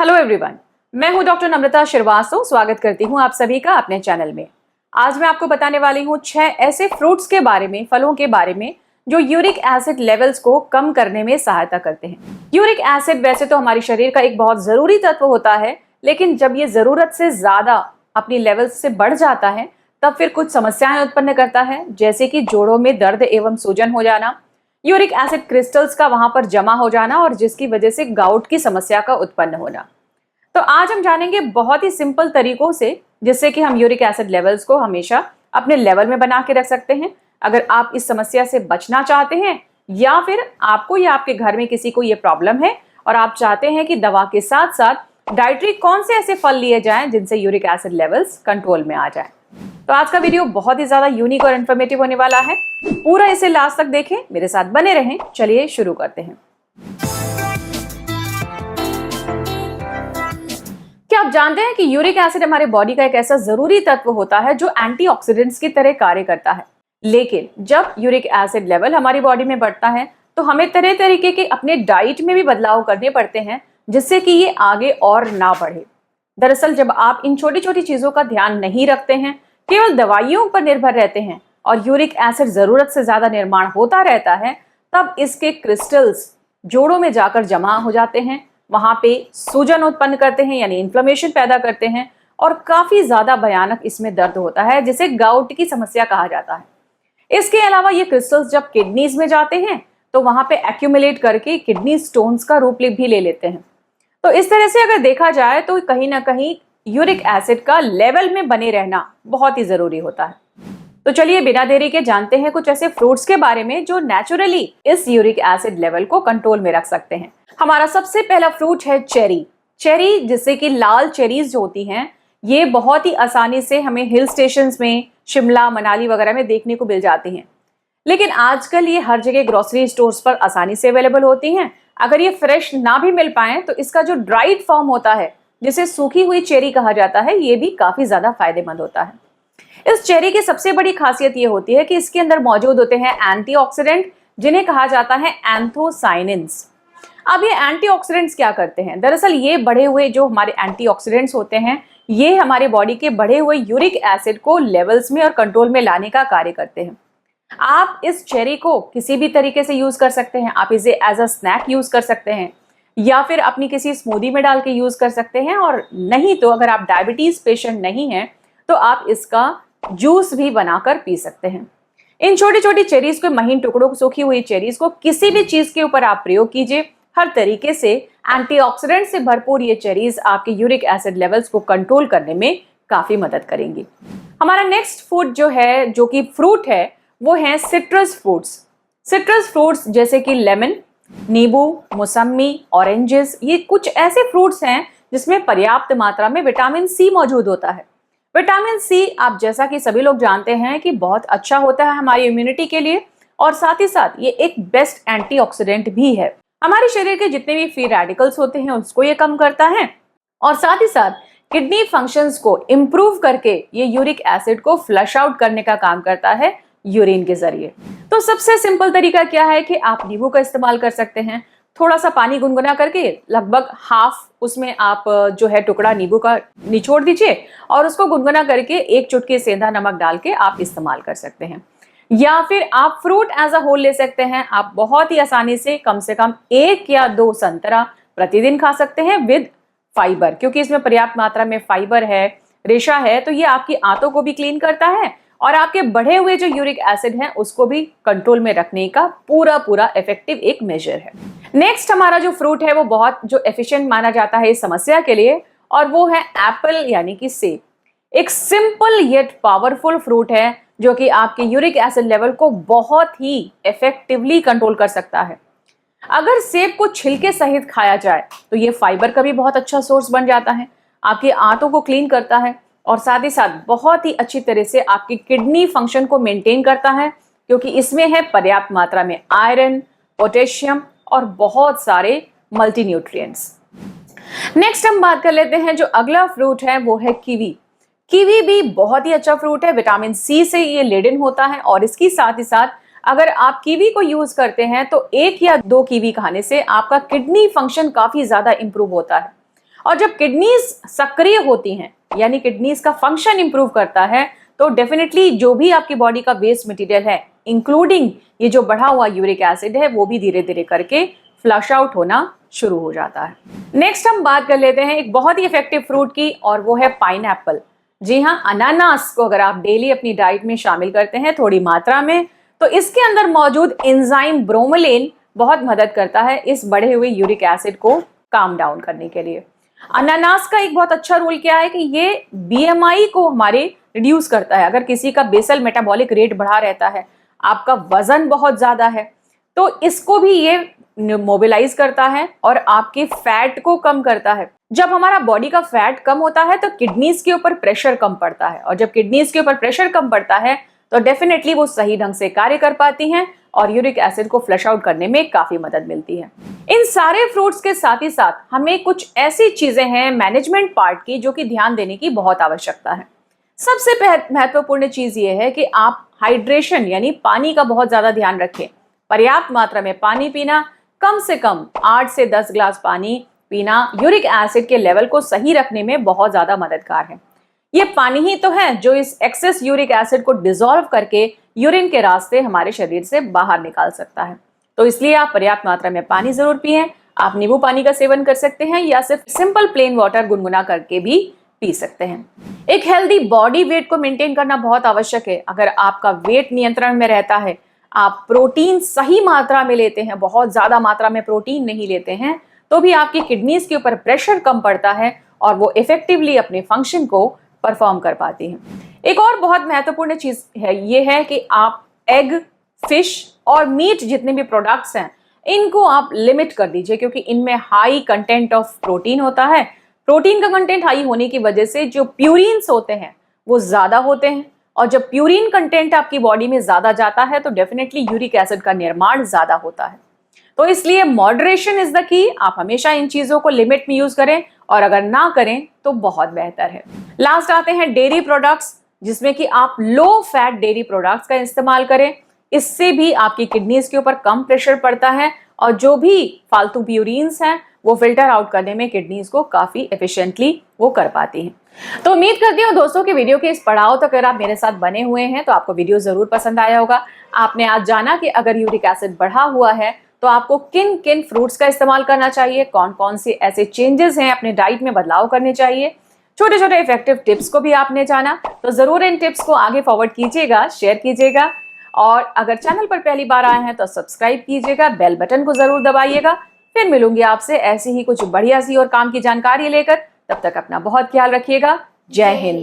Hello everyone, मैं हूं doctor नम्रता श्रीवास्तव। स्वागत करती हूं आप सभी का अपने चैनल में। आज मैं आपको बताने वाली हूं 6 ऐसे फ्रूट्स के बारे में, फलों के बारे में जो यूरिक एसिड लेवल्स को कम करने में सहायता करते हैं। यूरिक एसिड वैसे तो हमारे शरीर का एक बहुत जरूरी तत्व होता है, लेकिन जब ये जरूरत से ज्यादा अपनी लेवल्स से बढ़ जाता है तब फिर कुछ समस्याएं उत्पन्न करता है, जैसे कि जोड़ों में दर्द एवं सूजन हो जाना, यूरिक एसिड क्रिस्टल्स का वहां पर जमा हो जाना और जिसकी वजह से गाउट की समस्या का उत्पन्न होना। तो आज हम जानेंगे बहुत ही सिंपल तरीकों से जिससे कि हम यूरिक एसिड लेवल्स को हमेशा अपने लेवल में बना के रख सकते हैं। अगर आप इस समस्या से बचना चाहते हैं या फिर आपको या आपके घर में किसी को ये प्रॉब्लम है और आप चाहते हैं कि दवा के साथ साथ डाइटरी कौन से ऐसे फल लिए जाएं जिनसे यूरिक एसिड लेवल्स कंट्रोल में आ जाए, तो आज का वीडियो बहुत ही ज्यादा यूनिक और इन्फॉर्मेटिव होने वाला है। पूरा इसे लास्ट तक देखें, मेरे साथ बने रहें। चलिए शुरू करते हैं। क्या आप जानते हैं कि यूरिक एसिड हमारे बॉडी का एक ऐसा जरूरी तत्व होता है जो एंटीऑक्सीडेंट्स की तरह कार्य करता है। लेकिन जब यूरिक एसिड लेवल हमारी बॉडी में बढ़ता है तो हमें तरह तरीके के अपने डाइट में भी बदलाव करने पड़ते हैं जिससे कि ये आगे और ना बढ़े। दरअसल जब आप इन छोटी छोटी चीजों का ध्यान नहीं रखते हैं, केवल दवाइयों पर निर्भर रहते हैं और यूरिक एसिड जरूरत से ज्यादा निर्माण होता रहता है, तब इसके क्रिस्टल्स जोड़ों में जाकर जमा हो जाते हैं, वहां पे सूजन उत्पन्न करते हैं यानी इन्फ्लेमेशन पैदा करते हैं और काफी ज्यादा भयानक इसमें दर्द होता है जिसे गाउट की समस्या कहा जाता है। इसके अलावा ये क्रिस्टल्स जब किडनीज में जाते हैं तो वहां पे एक्यूमुलेट करके किडनी स्टोन्स का रूप भी ले लेते हैं। तो इस तरह से अगर देखा जाए तो कहीं ना कहीं यूरिक एसिड का लेवल में बने रहना बहुत ही जरूरी होता है। तो चलिए बिना देरी के जानते हैं कुछ ऐसे फ्रूट्स के बारे में जो नेचुरली इस यूरिक एसिड लेवल को कंट्रोल में रख सकते हैं। हमारा सबसे पहला फ्रूट है चेरी। चेरी, जिससे कि लाल चेरीज जो होती हैं, ये बहुत ही आसानी से हमें हिल स्टेशंस में, शिमला, मनाली वगैरह में देखने को मिल जाती हैं। लेकिन आजकल ये हर जगह ग्रोसरी स्टोर्स पर आसानी से अवेलेबल होती हैं। अगर ये फ्रेश ना भी मिल पाए तो इसका जो ड्राइड फॉर्म होता है, जिसे सूखी हुई चेरी कहा जाता है, ये भी काफी ज्यादा फायदेमंद होता है। इस चेरी की सबसे बड़ी खासियत ये होती है कि इसके अंदर मौजूद होते हैं एंटीऑक्सीडेंट, जिन्हें कहा जाता है एंथोसाइनिन्स। अब ये एंटीऑक्सीडेंट्स क्या करते हैं? दरअसल ये बढ़े हुए जो हमारे एंटीऑक्सीडेंट्स होते हैं, ये हमारे बॉडी के बढ़े हुए यूरिक एसिड को लेवल्स में और कंट्रोल में लाने का कार्य करते हैं। आप इस चेरी को किसी भी तरीके से यूज कर सकते हैं। आप इसे एज अ स्नैक यूज कर सकते हैं या फिर अपनी किसी स्मूदी में डाल के यूज कर सकते हैं, और नहीं तो अगर आप डायबिटीज पेशेंट नहीं हैं तो आप इसका जूस भी बनाकर पी सकते हैं। इन छोटी छोटी चेरीज को, महीन टुकड़ों, सूखी हुई चेरीज को किसी भी चीज के ऊपर आप प्रयोग कीजिए। हर तरीके से एंटीऑक्सीडेंट से भरपूर ये चेरीज आपके यूरिक एसिड लेवल्स को कंट्रोल करने में काफी मदद करेंगी। हमारा नेक्स्ट फूड जो है, जो कि फ्रूट है, वो है सिट्रस फ्रूट्स। सिट्रस फ्रूट्स जैसे कि लेमन, नींबू, मौसमी, ऑरेंजेस, ये कुछ ऐसे फ्रूट्स हैं जिसमें पर्याप्त मात्रा में विटामिन सी मौजूद होता है। विटामिन सी, आप जैसा कि सभी लोग जानते हैं, कि बहुत अच्छा होता है हमारी इम्यूनिटी के लिए और साथ ही साथ ये एक बेस्ट एंटीऑक्सीडेंट भी है। हमारे शरीर के जितने भी फ्री रेडिकल्स होते हैं उसको ये कम करता है और साथ ही साथ किडनी फंक्शंस को इम्प्रूव करके ये यूरिक एसिड को फ्लश आउट करने का काम करता है यूरिन के जरिए। तो सबसे सिंपल तरीका क्या है कि आप नींबू का इस्तेमाल कर सकते हैं। थोड़ा सा पानी गुनगुना करके लगभग हाफ उसमें आप जो है टुकड़ा नींबू का निचोड़ दीजिए और उसको गुनगुना करके 1 चुटकी सेंधा नमक डाल के आप इस्तेमाल कर सकते हैं। या फिर आप फ्रूट एज अ होल ले सकते हैं। आप बहुत ही आसानी से कम 1 या 2 संतरा प्रतिदिन खा सकते हैं विद फाइबर, क्योंकि इसमें पर्याप्त मात्रा में फाइबर है, रेशा है, तो ये आपकी आंतों को भी क्लीन करता है और आपके बढ़े हुए जो यूरिक एसिड है उसको भी कंट्रोल में रखने का पूरा इफेक्टिव एक मेजर है। नेक्स्ट हमारा जो फ्रूट है वो बहुत जो एफिशिएंट माना जाता है इस समस्या के लिए, और वो है एप्पल यानी कि सेब। एक सिंपल येट पावरफुल फ्रूट है जो कि आपके यूरिक एसिड लेवल को बहुत ही इफेक्टिवली कंट्रोल कर सकता है। अगर सेब को छिलके सहित खाया जाए तो ये फाइबर का भी बहुत अच्छा सोर्स बन जाता है, आपकी आंतों को क्लीन करता है और साथ ही साथ बहुत ही अच्छी तरह से आपकी किडनी फंक्शन को मेंटेन करता है, क्योंकि इसमें है पर्याप्त मात्रा में आयरन, पोटेशियम और बहुत सारे मल्टी न्यूट्रिएंट्स। नेक्स्ट हम बात कर लेते हैं, जो अगला फ्रूट है वो है कीवी। कीवी भी बहुत ही अच्छा फ्रूट है, विटामिन सी से ये लेडन होता है और इसकी साथ ही साथ अगर आप कीवी को यूज करते हैं तो 1 या 2 कीवी खाने से आपका किडनी फंक्शन काफी ज्यादा इंप्रूव होता है और जब किडनीज सक्रिय होती हैं, यानी किडनीज का फंक्शन इंप्रूव करता है, तो डेफिनेटली जो भी आपकी बॉडी का वेस्ट मटेरियल है, इंक्लूडिंग ये जो बढ़ा हुआ यूरिक एसिड है, वो भी धीरे धीरे करके फ्लश आउट होना शुरू हो जाता है। नेक्स्ट हम बात कर लेते हैं एक बहुत ही इफेक्टिव फ्रूट की, और वो है पाइनएप्पल। जी हाँ, अनानास को अगर आप डेली अपनी डाइट में शामिल करते हैं थोड़ी मात्रा में, तो इसके अंदर मौजूद एंजाइम ब्रोमेलेन बहुत मदद करता है इस बढ़े हुए यूरिक एसिड को काम डाउन करने के लिए। अनानास का एक बहुत अच्छा रूल क्या है कि ये बीएमआई को हमारे रिड्यूस करता है। अगर किसी का बेसल मेटाबॉलिक रेट बढ़ा रहता है, आपका वजन बहुत ज्यादा है, तो इसको भी ये मोबिलाइज करता है और आपके फैट को कम करता है। जब हमारा बॉडी का फैट कम होता है तो किडनीज के ऊपर प्रेशर कम पड़ता है, और जब किडनीज के ऊपर प्रेशर कम पड़ता है तो डेफिनेटली वो सही ढंग से कार्य कर पाती हैं और यूरिक एसिड को फ्लश आउट करने में काफी मदद मिलती है। इन सारे फ्रूट्स के साथ ही साथ हमें कुछ ऐसी चीजें हैं मैनेजमेंट पार्ट की जो कि ध्यान देने की बहुत आवश्यकता है। सबसे महत्वपूर्ण चीज ये है कि आप हाइड्रेशन यानी पानी का बहुत ज्यादा ध्यान रखें। पर्याप्त मात्रा में पानी पीना, कम से कम 8 से 10 ग्लास पानी पीना यूरिक एसिड के लेवल को सही रखने में बहुत ज्यादा मददगार है। ये पानी ही तो है जो इस एक्सेस यूरिक एसिड को डिसॉल्व करके यूरिन के रास्ते हमारे शरीर से बाहर निकाल सकता है। तो इसलिए आप पर्याप्त मात्रा में पानी जरूर पिएं। आप नींबू पानी का सेवन कर सकते हैं या सिर्फ सिंपल प्लेन वाटर गुनगुना करके भी पी सकते हैं। एक हेल्दी बॉडी वेट को मेंटेन करना बहुत आवश्यक है। अगर आपका वेट नियंत्रण में रहता है, आप प्रोटीन सही मात्रा में लेते हैं, बहुत ज्यादा मात्रा में प्रोटीन नहीं लेते हैं, तो भी आपकी किडनीज के ऊपर प्रेशर कम पड़ता है और वो इफेक्टिवली अपने फंक्शन को परफॉर्म कर पाती हैं। एक और बहुत महत्वपूर्ण चीज है, ये है कि आप एग, फिश और मीट जितने भी प्रोडक्ट्स हैं, इनको आप लिमिट कर दीजिए, क्योंकि इनमें हाई कंटेंट ऑफ प्रोटीन होता है। प्रोटीन का कंटेंट हाई होने की वजह से जो प्यूरिन्स होते हैं वो ज्यादा होते हैं, और जब प्यूरिन कंटेंट आपकी बॉडी में ज्यादा जाता है तो डेफिनेटली यूरिक एसिड का निर्माण ज्यादा होता है। तो इसलिए मॉडरेशन इज द की। आप हमेशा इन चीजों को लिमिट में यूज करें, और अगर ना करें तो बहुत बेहतर है। लास्ट आते हैं डेयरी प्रोडक्ट्स, जिसमें कि आप लो फैट डेयरी प्रोडक्ट्स का इस्तेमाल करें। इससे भी आपकी किडनीज के ऊपर कम प्रेशर पड़ता है, और जो भी फालतू प्यूरिन्स हैं वो फिल्टर आउट करने में किडनीज को काफी एफिशिएंटली वो कर पाती हैं। तो उम्मीद करती हूँ दोस्तों कि वीडियो के इस पड़ाव तक अगर आप मेरे साथ बने हुए हैं तो आपको वीडियो जरूर पसंद आया होगा। आपने आज जाना कि अगर यूरिक एसिड बढ़ा हुआ है तो आपको किन किन फ्रूट्स का इस्तेमाल करना चाहिए, कौन कौन से ऐसे चेंजेस हैं अपने डाइट में बदलाव करने चाहिए। छोटे छोटे इफेक्टिव टिप्स को भी आपने जाना, तो जरूर इन टिप्स को आगे फॉरवर्ड कीजिएगा, शेयर कीजिएगा, और अगर चैनल पर पहली बार आए हैं तो सब्सक्राइब कीजिएगा, बेल बटन को जरूर दबाइएगा। फिर मिलूंगी आपसे ऐसी ही कुछ बढ़िया सी और काम की जानकारी लेकर। तब तक अपना बहुत ख्याल रखिएगा। जय हिंद।